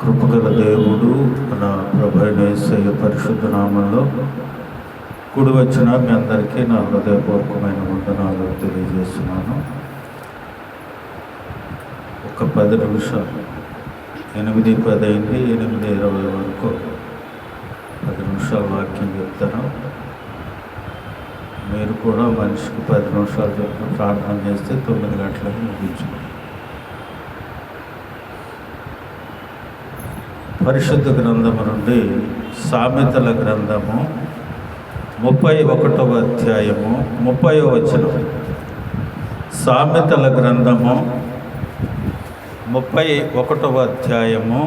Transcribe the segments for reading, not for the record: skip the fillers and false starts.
కృపగల దేవుడు మన ప్రభువైన యేసయ్య పరిశుద్ధ నామంలో కూడి వచ్చిన మీ అందరికీ నా హృదయపూర్వకమైన వందనాలు తెలియజేస్తున్నాను. ఒక 10 నిమిషాలు 8:10 అయింది, 8:20 వరకు 10 నిమిషాలు వాక్యం చెప్తాను. మీరు కూడా మనిషికి 10 నిమిషాలు చెప్పి ప్రార్థన చేస్తే 9 గంటలకు ముగించుకోండి. పరిశుద్ధ గ్రంథము నుండి సామెతల గ్రంథము 31వ అధ్యాయము 30వ వచనం. సామెతల గ్రంథము 31వ అధ్యాయము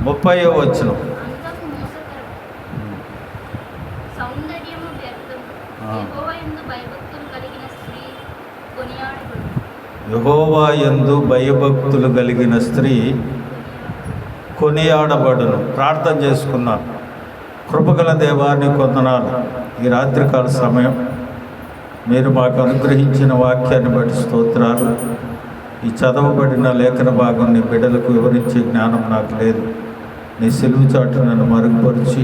30వ వచనం. యెహోవా యందు భయభక్తులు కలిగిన స్త్రీ కొనియాడబడును. ప్రార్థన చేసుకున్నాను. కృపగల దేవాన్ని కొందనాలు. ఈ రాత్రికాల సమయం మీరు మాకు అనుగ్రహించిన వాక్యాన్ని బట్టి స్తోత్రాలు. ఈ చదవబడిన లేఖన భాగం నీ బిడ్డలకు వివరించే జ్ఞానం నాకు లేదు. నీ సిలువు చాటు నన్ను మరుగుపరిచి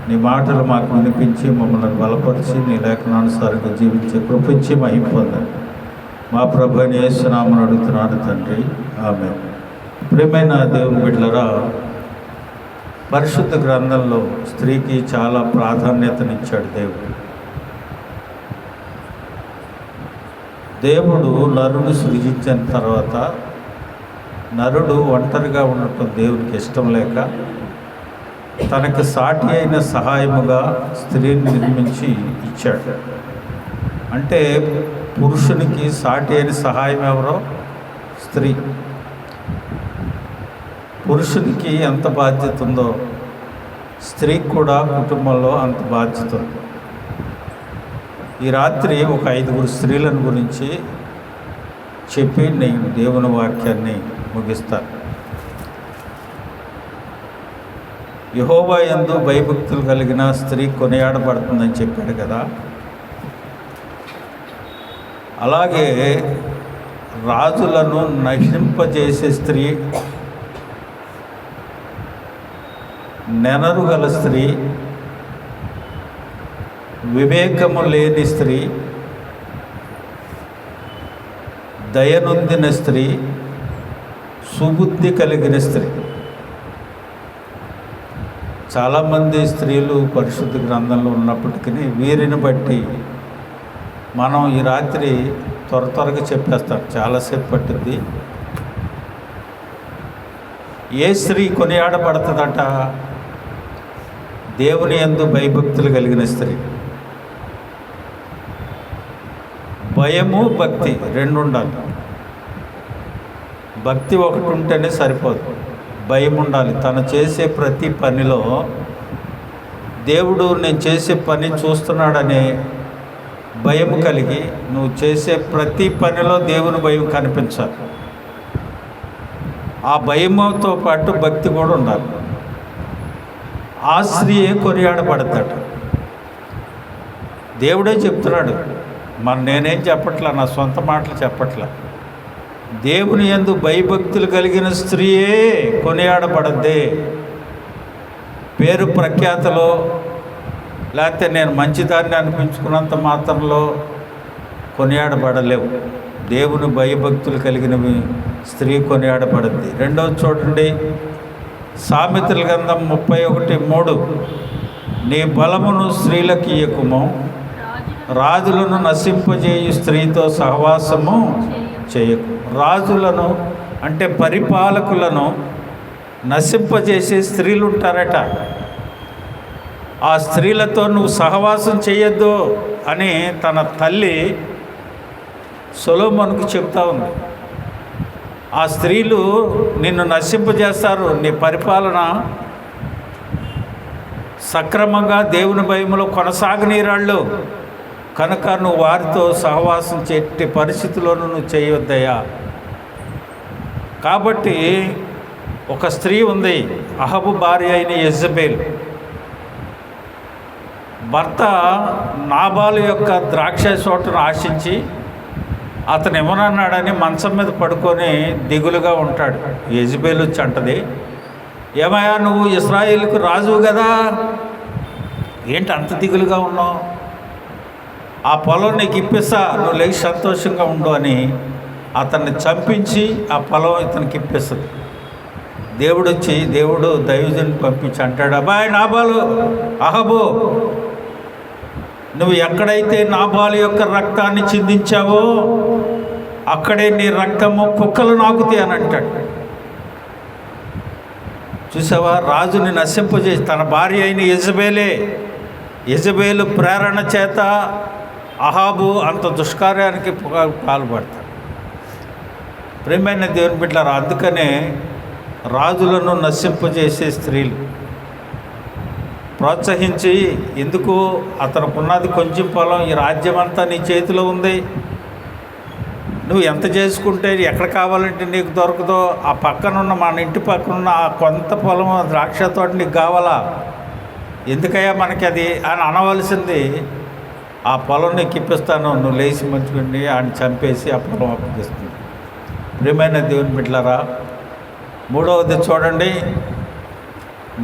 నీ మాటలు మాకు వినిపించి మమ్మల్ని బలపరిచి నీ లేఖనానుసారంగా జీవించే కృపించి మహిమ పొందండి. మా ప్రభువైన యేసు నామమున అడుగుతున్నాను తండ్రి, ఆమేన్. ప్రియమైన దేవుని బిడ్డలారా, పరిశుద్ధ గ్రంథంలో స్త్రీకి చాలా ప్రాధాన్యతనిచ్చాడు దేవుడు నరుడు సృజించిన తర్వాత నరుడు ఒంటరిగా ఉండటం దేవునికి ఇష్టం లేక తనకు సాటి అయిన సహాయముగా స్త్రీని నిర్మించి ఇచ్చాడు. అంటే పురుషునికి సాటి అయిన సహాయం ఎవరో? స్త్రీ. పురుషునికి ఎంత బాధ్యత ఉందో స్త్రీకి కూడా కుటుంబంలో అంత బాధ్యత ఉంది. ఈ రాత్రి ఒక 5 స్త్రీలను గురించి చెప్పి నేను దేవుని వాక్యాన్ని ముగిస్తాను. యెహోవా యందు భయభక్తులు కలిగిన స్త్రీ కొనియాడబడుతుందని చెప్పాడు కదా. అలాగే రాజులను నశింపజేసే స్త్రీ, నెనరు గల స్త్రీ, వివేకము లేని స్త్రీ, దయనొందిన స్త్రీ, సుబుద్ధి కలిగిన స్త్రీ. చాలామంది స్త్రీలు పరిశుద్ధ గ్రంథంలో ఉన్నప్పటికీ వీరిని బట్టి మనం ఈ రాత్రి త్వరగా చెప్పేస్తాం, చాలాసేపు పట్టుద్ది. ఏ స్త్రీ కొనియాడబడుతుందట? దేవుని యందు భయభక్తులు కలిగిన స్త్రీ. భయము భక్తి 2 ఉండాలి. భక్తి ఒకటి ఉంటేనే సరిపోదు, భయం ఉండాలి. తను చేసే ప్రతి పనిలో దేవుడు నేను చేసే పని చూస్తున్నాడనే భయం కలిగి నువ్వు చేసే ప్రతి పనిలో దేవుని భయం కనిపించాలి. ఆ భయముతో పాటు భక్తి కూడా ఉండాలి. ఆ స్త్రీయే కొనియాడబడతాడు. దేవుడే చెప్తున్నాడు, నేనేం చెప్పట్లా, నా సొంత మాటలు చెప్పట్లా. దేవుని యందు భయభక్తులు కలిగిన స్త్రీయే కొనియాడబడద్దే. పేరు ప్రఖ్యాతలో లేకపోతే నేను మంచిదాన్ని అనిపించుకున్నంత మాత్రంలో కొనియాడబడలేవు. దేవుని భయభక్తులు కలిగిన స్త్రీ కొనియాడబడద్ది. 2వది చూడండి, సామెతల గ్రంథం 31:3. నీ బలమును స్త్రీలకు ఇయ్యకుము, రాజులను నశింపజేయు స్త్రీతో సహవాసము చేయకు. రాజులను అంటే పరిపాలకులను నశింపజేసే స్త్రీలు ఉంటారట. ఆ స్త్రీలతో నువ్వు సహవాసం చేయొద్దు అని తన తల్లి సొలొమోనుకు చెప్తా ఉంది. ఆ స్త్రీలు నిన్ను నశింపజేస్తారు, నీ పరిపాలన సక్రమంగా దేవుని భయములో కొనసాగనీరాళ్ళు కనుక నువ్వు వారితో సహవాసం చేసే పరిస్థితిలోనూ నువ్వు చేయొద్దయ్యా. కాబట్టి ఒక స్త్రీ ఉంది, అహబు భార్య అయిన యెజబెల్. భర్త నాబాలు యొక్క ద్రాక్ష తోటను ఆశించి అతను ఏమన్నాడని మంచం మీద పడుకొని దిగులుగా ఉంటాడు. యెజబెలు వచ్చి అంటది, ఏమయ్యా నువ్వు ఇశ్రాయేలుకు రాజువు కదా, ఏంటి అంత దిగులుగా ఉన్నావు? ఆ పొలం నీకు ఇప్పిస్తా, నువ్వు లేచి సంతోషంగా ఉండు అని అతన్ని చంపించి ఆ పొలం ఇతనికి ఇప్పిస్తుంది. దేవుడు దైవజుని పంపించి అంటాడు, అబ్బాయి నాబాలు, అహబు, నువ్వు ఎక్కడైతే నాబాలు యొక్క రక్తాన్ని చిందించావో అక్కడే నీ రక్తము కుక్కలు నాకుతాయి అని అంటాడు. చూసావా, రాజుని నశింపజేసి తన భార్య అయిన యెజబెలు ప్రేరణ చేత అహాబు అంత దుష్కార్యానికి పాల్పడతాడు. ప్రియమైన దేవుని బిడ్డలారా, అందుకనే రాజులను నశింపజేసే స్త్రీలు ప్రోత్సహించి, ఎందుకు అతనుకున్నది కొంచెం పొలం, ఈ రాజ్యం అంతా నీ చేతిలో ఉంది, నువ్వు ఎంత చేసుకుంటే ఎక్కడ కావాలంటే నీకు దొరకదో, ఆ పక్కనున్న మన ఇంటి పక్కనున్న ఆ కొంత పొలం ద్రాక్ష తోట నీకు కావాలా, ఎందుకయ్యా మనకి అది అని అనవలసింది. ఆ పొలం నీకు ఇప్పిస్తాను, నువ్వు లేచి మంచుకుని ఆయన చంపేసి ఆ పొలం అప్పగిస్తుంది. ప్రియమైన దేవుని బిడ్డలారా, మూడవది చూడండి,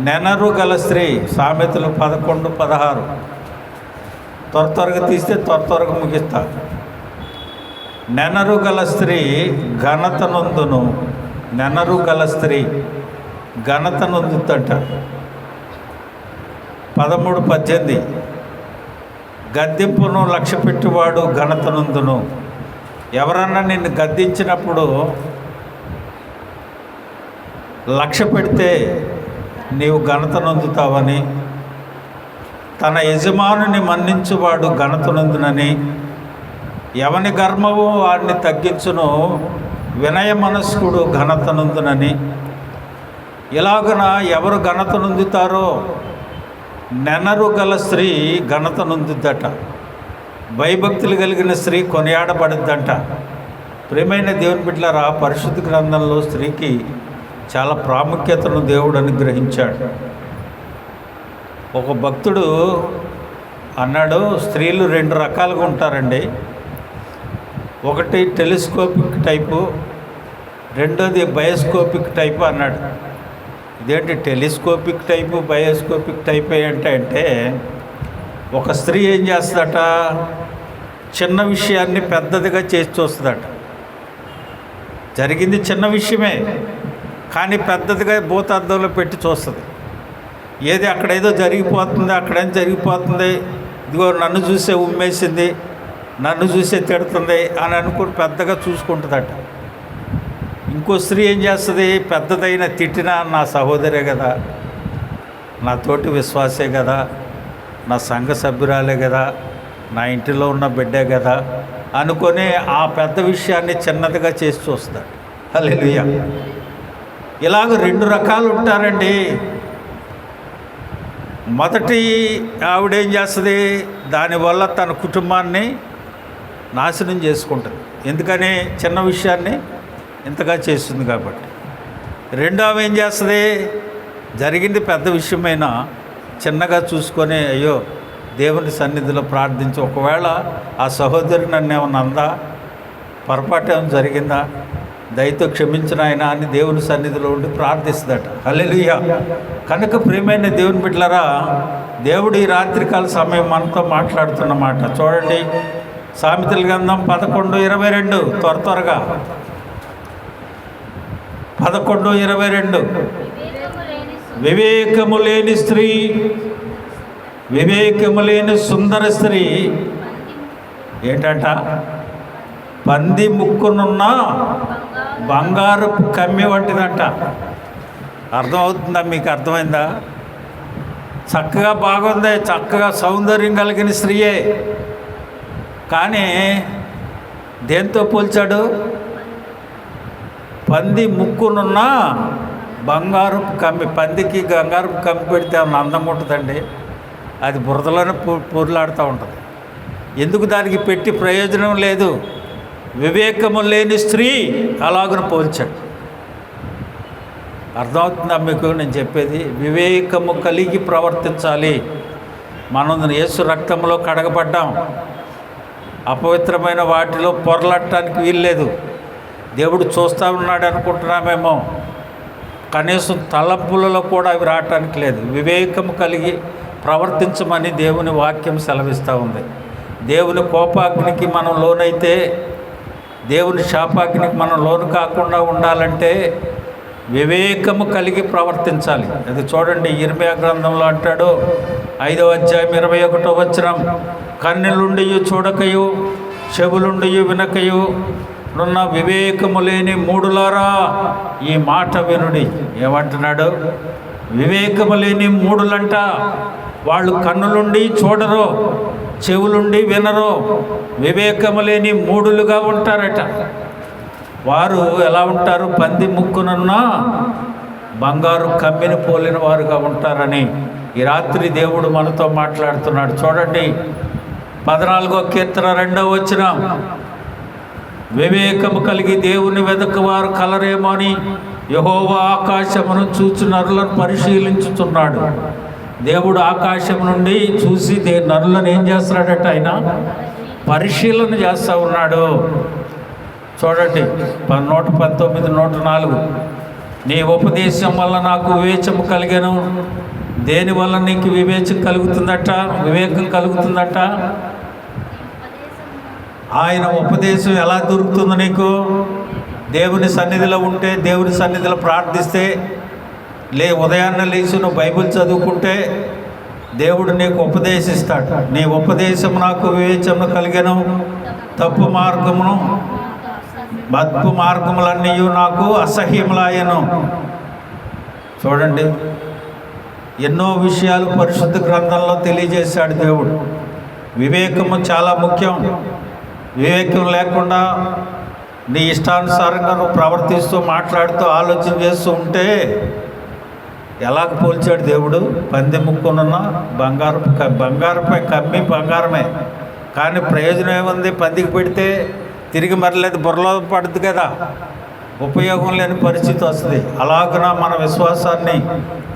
నెనరు గల స్త్రీ. సామెతలు 11:16. త్వరగా తీస్తే త్వరగా ముగిస్తా. నెనరు గల స్త్రీ ఘనత నొందును. నెనరు గల స్త్రీ ఘనత నొందుతంట. 13:18. గద్దింపును లక్ష్య పెట్టువాడు ఘనత నొందును. ఎవరన్నా నిన్ను గద్దించినప్పుడు లక్ష్య పెడితే నీవు ఘనత నొందుతావని, తన యజమానుని మన్నించువాడు ఘనత నొందునని, ఎవని గర్వము వాడిని తగ్గించును, వినయ మనస్కుడు ఘనత నొందునని. ఇలాగున ఎవరు ఘనత నొందుతారో నెనరు గల స్త్రీ ఘనత నొందుద్దట. భయభక్తులు కలిగిన స్త్రీ కొనియాడబడుద్దంట. ప్రియమైన దేవుని బిడ్డలారా, పరిశుద్ధ గ్రంథంలో స్త్రీకి చాలా ప్రాముఖ్యతను దేవుడు అనుగ్రహించాడు. ఒక భక్తుడు అన్నాడు, స్త్రీలు 2 రకాలుగా ఉంటారండి. ఒకటి టెలిస్కోపిక్ టైపు, రెండోది బయోస్కోపిక్ టైపు అన్నాడు. ఇదేంటి టెలిస్కోపిక్ టైపు బయోస్కోపిక్ టైపు ఏంటంటే, ఒక స్త్రీ ఏం చేస్తుందట, చిన్న విషయాన్ని పెద్దదిగా చేసి చూస్తుందట. జరిగింది చిన్న విషయమే, కానీ పెద్దదిగా భూతార్థంలో పెట్టి చూస్తుంది. ఏది అక్కడేదో జరిగిపోతుంది, అక్కడేం జరిగిపోతుంది, ఇదిగో నన్ను చూసే ఉమ్మేసింది, నన్ను చూసే తిడుతుంది అని అనుకుని పెద్దగా చూసుకుంటుందట. ఇంకో స్త్రీ ఏం చేస్తుంది, పెద్దదైన తిట్టినా నా సహోదరే కదా, నా తోటి విశ్వాసే కదా, నా సంఘ సభ్యురాలే కదా, నా ఇంటిలో ఉన్న బిడ్డే కదా అనుకొని ఆ పెద్ద విషయాన్ని చిన్నదిగా చేసి చూస్తాడు. హల్లెలూయా. ఇలాగ 2 రకాలు ఉంటారండి. మొదటి ఆవిడేం చేస్తుంది, దానివల్ల తన కుటుంబాన్ని నాశనం చేసుకుంటుంది. ఎందుకని, చిన్న విషయాన్ని ఇంతగా చేస్తుంది కాబట్టి. రెండవ ఏం చేస్తుంది, జరిగింది పెద్ద విషయమైనా చిన్నగా చూసుకొని, అయ్యో దేవుని సన్నిధిలో ప్రార్థించి, ఒకవేళ ఆ సహోదరి నన్ను ఏమన్నా అందా, పొరపాటు ఏమైనా జరిగిందా, దయతో క్షమించిన ఆయన అని దేవుని సన్నిధిలో ఉండి ప్రార్థిస్తుందట. హల్లెలూయా. కనుక ప్రియమైన దేవుని బిడ్డలారా, దేవుడు ఈ రాత్రికాల సమయం మనతో మాట్లాడుతున్నమాట. చూడండి, సామెతల గ్రంథం 11:22. త్వరగా 11:22. వివేకము లేని స్త్రీ, వివేకము లేని సుందర స్త్రీ ఏంటంట, పంది ముక్కునున్న బంగారపు కమ్మి వంటిదంట. అర్థమవుతుందా మీకు? అర్థమైందా? చక్కగా బాగుంది, చక్కగా సౌందర్యం కలిగిన స్త్రీయే, కానీ దేంతో పోల్చాడు, పంది ముక్కునున్న బంగారపు కమ్మి. పందికి బంగారపు కమ్మి పెడితే ఏమన్నా అందంగా ఉంటుందండి? అది బురదలోనే పూర్లాడుతూ ఉంటుంది. ఎందుకు దానికి పెట్టి ప్రయోజనం లేదు. వివేకము లేని స్త్రీ అలాగను పోల్చాడు. అర్థమవుతుందా మీకు నేను చెప్పేది? వివేకము కలిగి ప్రవర్తించాలి. మనం యేసు రక్తంలో కడగబడ్డాం. అపవిత్రమైన వాటిలో పొరలట్టడానికి వీల్లేదు. దేవుడు చూస్తూ ఉన్నాడు అనుకుంటున్నామేమో, కనీసం తలంపులలో కూడా అవి రావటానికి లేదు. వివేకము కలిగి ప్రవర్తించమని దేవుని వాక్యం సెలవిస్తూ ఉంది. దేవుని కోపాగ్నికి మనం లోనైతే, దేవుని శాపాగ్నికి మనం లోను కాకుండా ఉండాలంటే వివేకము కలిగి ప్రవర్తించాలి. అది చూడండి, ఇర్మియా గ్రంథంలో అంటాడు, 5వ అధ్యాయం 21వ వచనం, కన్నులుండి చూడకయు చెవులుండి వినకయు నున్న వివేకము లేని మూడులారా ఈ మాట వినుడి. ఏమంటున్నాడు? వివేకము లేని మూడులంట. వాళ్ళు కన్నులుండి చూడరు, చెవులుండి వినరు, వివేకము లేని మూడులుగా ఉంటారట. వారు ఎలా ఉంటారు? పంది ముక్కునున్న బంగారు కమ్మిని పోలిన వారుగా ఉంటారని ఈ రాత్రి దేవుడు మనతో మాట్లాడుతున్నాడు. చూడండి, 14వ కీర్తన 2వ వచనం, వివేకము కలిగి దేవుని వెదకువారు కలరేమో అని యెహోవా ఆకాశమును చూచి నరులను పరిశీలించుతున్నాడు. దేవుడు ఆకాశం నుండి చూసి నరులను ఏం చేస్తున్నాడట? ఆయన పరిశీలన చేస్తూ ఉన్నాడు. చూడండి, 119, 104, నీ ఉపదేశం వల్ల నాకు వివేచము కలిగాను. దేనివల్ల నీకు వివేచం కలుగుతుందట? వివేకం కలుగుతుందట? ఆయన ఉపదేశం ఎలా దొరుకుతుంది నీకు? దేవుని సన్నిధిలో ఉంటే, దేవుని సన్నిధిలో ప్రార్థిస్తే, ఉదయాన్నే లేచి నువ్వు బైబిల్ చదువుకుంటే దేవుడు నీకు ఉపదేశిస్తాడు. నీ ఉపదేశం నాకు వివేచమును కలిగాను, తప్పు మార్గములన్నీ నాకు అసహ్యములాయను. చూడండి, ఎన్నో విషయాలు పరిశుద్ధ గ్రంథంలో తెలియజేశాడు దేవుడు. వివేకము చాలా ముఖ్యం. వివేకం లేకుండా నీ ఇష్టానుసారంగా నువ్వు ప్రవర్తిస్తూ, మాట్లాడుతూ, ఆలోచన చేస్తూ ఉంటే ఎలాగ పోల్చాడు దేవుడు? పంది ముక్కునున్న బంగారుపై కమ్మి బంగారమే, కానీ ప్రయోజనం ఏముంది? పందికి పెడితే తిరిగి మరలేదు, బుర్రలో పడుతుంది కదా, ఉపయోగం లేని పరిస్థితి వస్తుంది. అలాగన మన విశ్వాసాన్ని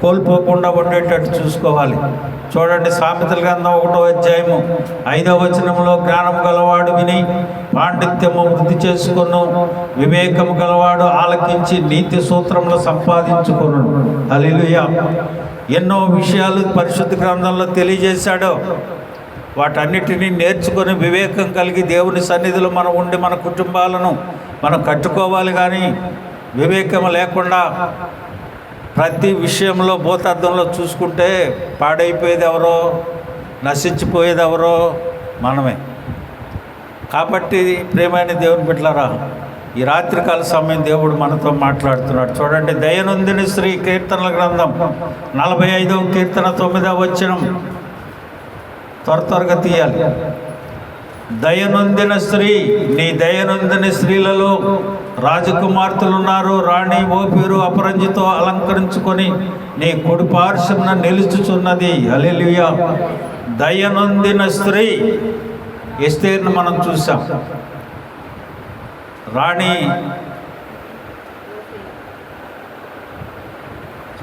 కోల్పోకుండా ఉండేటట్టు చూసుకోవాలి. చూడండి, సామెతల గ్రంథం 1వ అధ్యాయము 5వ వచనంలో, జ్ఞానము గలవాడు విని పాండిత్యము వృద్ధి చేసుకొను, వివేకము గలవాడు ఆలకించి నీతి సూత్రములు సంపాదించుకొను. హల్లెలూయా. ఎన్నో విషయాలు పరిశుద్ధ గ్రంథంలో తెలియజేశాడు. వాటన్నిటినీ నేర్చుకొని వివేకం కలిగి దేవుని సన్నిధిలో మనం ఉండి మన కుటుంబాలను మనం కట్టుకోవాలి. కానీ వివేకం లేకుండా ప్రతి విషయంలో భూతార్థంలో చూసుకుంటే పాడైపోయేది ఎవరో, నశించిపోయేది ఎవరో? మనమే. కాబట్టి ప్రియమైన దేవుని బిడ్డలారా, ఈ రాత్రికాల సమయం దేవుడు మనతో మాట్లాడుతున్నాడు. చూడండి, దయనొందిన స్త్రీ, కీర్తనల గ్రంథం 45వ కీర్తన 9వ వచనం, త్వరగా తీయాలి. దయనొందిన స్త్రీ, నీ దయనొందిన స్త్రీలలో రాజకుమార్తెలు ఉన్నారు. రాణి ఓపీరు అపరంజితో అలంకరించుకొని నీ కుడి పార్శ్వమున నిలుచుచున్నది. హల్లెలూయా. దయనొందిన స్త్రీ, ఎస్తేర్ను మనం చూసాం.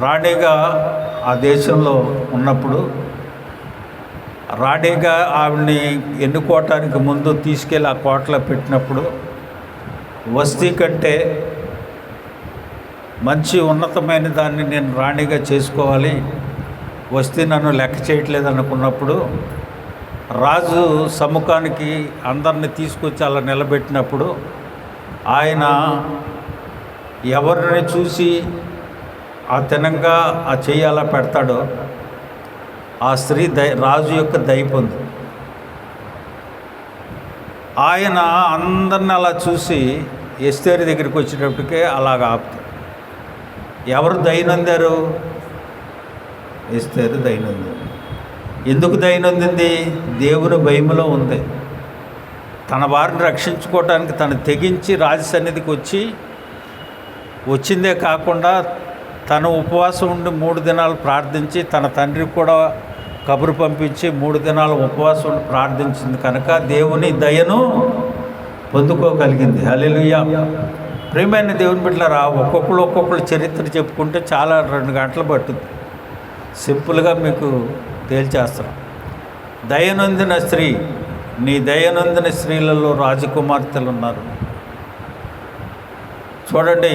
రాణిగా ఆ దేశంలో ఉన్నప్పుడు, రాణిగా ఆవిడ్ని ఎన్నుకోవటానికి ముందు తీసుకెళ్ళి ఆ కోటలో పెట్టినప్పుడు, వస్తీ కంటే మంచి ఉన్నతమైన దాన్ని నేను రాణిగా చేసుకోవాలి, వస్తీ నన్ను లెక్క చేయట్లేదు అనుకున్నప్పుడు, రాజు సముఖానికి అందరిని తీసుకొచ్చి అలా నిలబెట్టినప్పుడు, ఆయన ఎవరిని చూసి ఆ తినంగా ఆ చెయ్యి అలా పెడతాడో ఆ స్త్రీ రాజు యొక్క దయ పొంది, ఆయన అందరిని అలా చూసి ఎస్తేరు దగ్గరికి వచ్చేటప్పటికే అలాగ ఆపుతాడు. ఎవరు దయనొందారు? ఎస్తేరు దయనొందారు. ఎందుకు దయనొందింది? దేవుని భయములో ఉంది. తన వారిని రక్షించుకోవటానికి తను తెగించి రాజు సన్నిధికి వచ్చిందే కాకుండా తను ఉపవాసం ఉండి 3 దినాలు ప్రార్థించి తన తండ్రికి కూడా కబురు పంపించి 3 దినాలు ఉపవాసం ఉండి ప్రార్థించింది కనుక దేవుని దయను పొందుకోగలిగింది. హల్లెలూయా. ప్రియమైన దేవుని బిడ్డలారా, ఒక్కొక్కరు చరిత్ర చెప్పుకుంటే చాలా 2 గంటలు పట్టుద్ది. సింపుల్గా మీకు తేల్చేస్తాం. దయనొందిన స్త్రీ నీ దయనందిన స్త్రీలలో రాజకుమార్తెలు ఉన్నారు. చూడండి,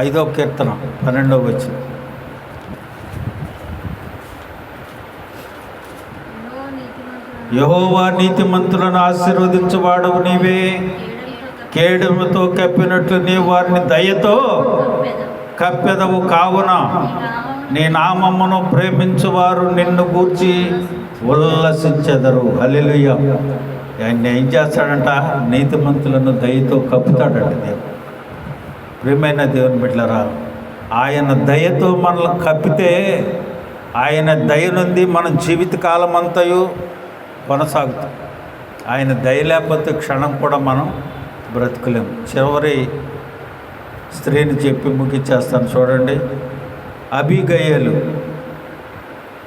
ఐదో కీర్తన 12వ వచనం. యెహోవా నీతిమంతులను ఆశీర్వదించువాడవు నీవే, కేడుముతో కప్పినట్లు నీ వారిని దయతో కప్పెదవు. కావున నీ నామమును ప్రేమించువారు నిన్ను గూర్చి ఉల్లసించెదరు. హల్లెలూయా. ఆయన ఏం చేస్తాడంట? నీతిమంతులను దయతో కప్పుతాడంట దేవుడు. ప్రియమైన దేవుని బిడ్డలారా, ఆయన దయతో మనల్ని కప్పితే, ఆయన దయ నుండి మన జీవితకాలం అంతయు కొనసాగుతాం. ఆయన దయ లేకపోతే క్షణం కూడా మనం బ్రతకలేము. చివరి స్త్రీని చెప్పి ముగించేస్తాను. చూడండి, అబీగయలు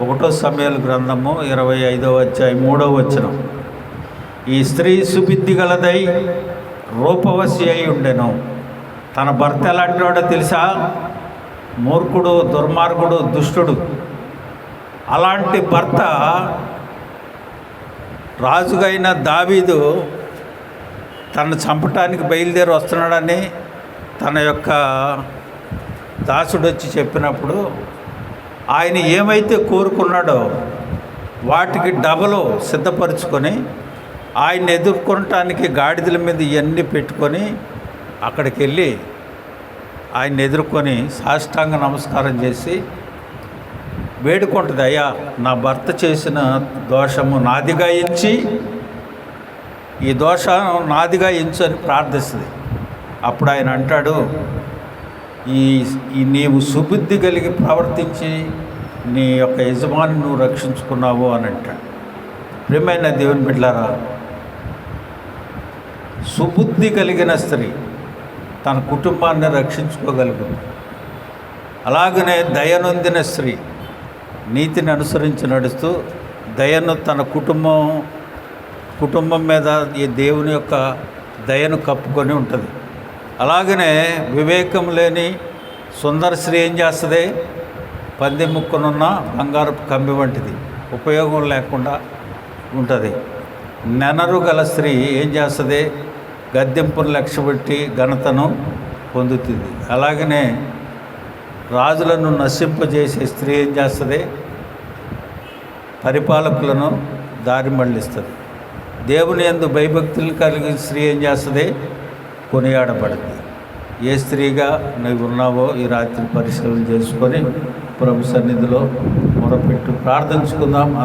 1 సమూయేలు గ్రంథము 25వ అధ్యాయం 3వ వచనం. ఈ స్త్రీ సుబుద్ధి గలదై రూపవశి అయి ఉండెను. తన భర్త ఎలాంటి వాడో తెలుసా? మూర్ఖుడు, దుర్మార్గుడు, దుష్టుడు. అలాంటి భర్త రాజుగైన దావీదు తనను చంపటానికి బయలుదేరి వస్తున్నాడని తన యొక్క దాసుడు వచ్చి చెప్పినప్పుడు ఆయన ఏమైతే కోరుకున్నాడో వాటికి డబలు సిద్ధపరచుకొని ఆయన ఎదుర్కొనటానికి గాడిదల మీద ఇవన్నీ పెట్టుకొని అక్కడికి వెళ్ళి ఆయన ఎదుర్కొని సాష్టాంగ నమస్కారం చేసి వేడుకుంటుంది, అయ్యా నా భర్త చేసిన దోషము నాదిగా ఎంచి, ఈ దోషం నాదిగా ఎంచు అని ప్రార్థిస్తుంది. అప్పుడు ఆయన అంటాడు, ఈ నీవు సుబుద్ధి కలిగి ప్రవర్తించి నీ యొక్క యజమాని నువ్వు రక్షించుకున్నావు అని అంటాడు. ప్రియమైన దేవుని బిడ్డలారా, సుబుద్ధి కలిగిన స్త్రీ తన కుటుంబాన్ని రక్షించుకోగలుగుతుంది. అలాగనే దయనొందిన స్త్రీ నీతిని అనుసరించి నడుస్తూ దయను తన కుటుంబం మీద ఈ దేవుని యొక్క దయను కప్పుకొని ఉంటుంది. అలాగనే వివేకం లేని సుందర స్త్రీ ఏం చేస్తుంది? పంది ముక్కునున్న బంగారపు కమ్మి వంటిది, ఉపయోగం లేకుండా ఉంటుంది. నెనరు గల స్త్రీ ఏం చేస్తుంది? గద్దెంపును లక్ష్యపెట్టి ఘనతను పొందుతుంది. అలాగనే రాజులను నశింపజేసే స్త్రీ ఏం చేస్తుంది? పరిపాలకులను దారి మళ్ళిస్తుంది. దేవుని యందు భయభక్తులు కలిగిన స్త్రీ ఏం చేస్తుంది? కొనియాడబడింది. ఏ స్త్రీగా నువ్వు ఉన్నావో ఈ రాత్రి పరిశీలన చేసుకొని ప్రభు సన్నిధిలో మొరపెట్టు ప్రార్థించుకుందాం.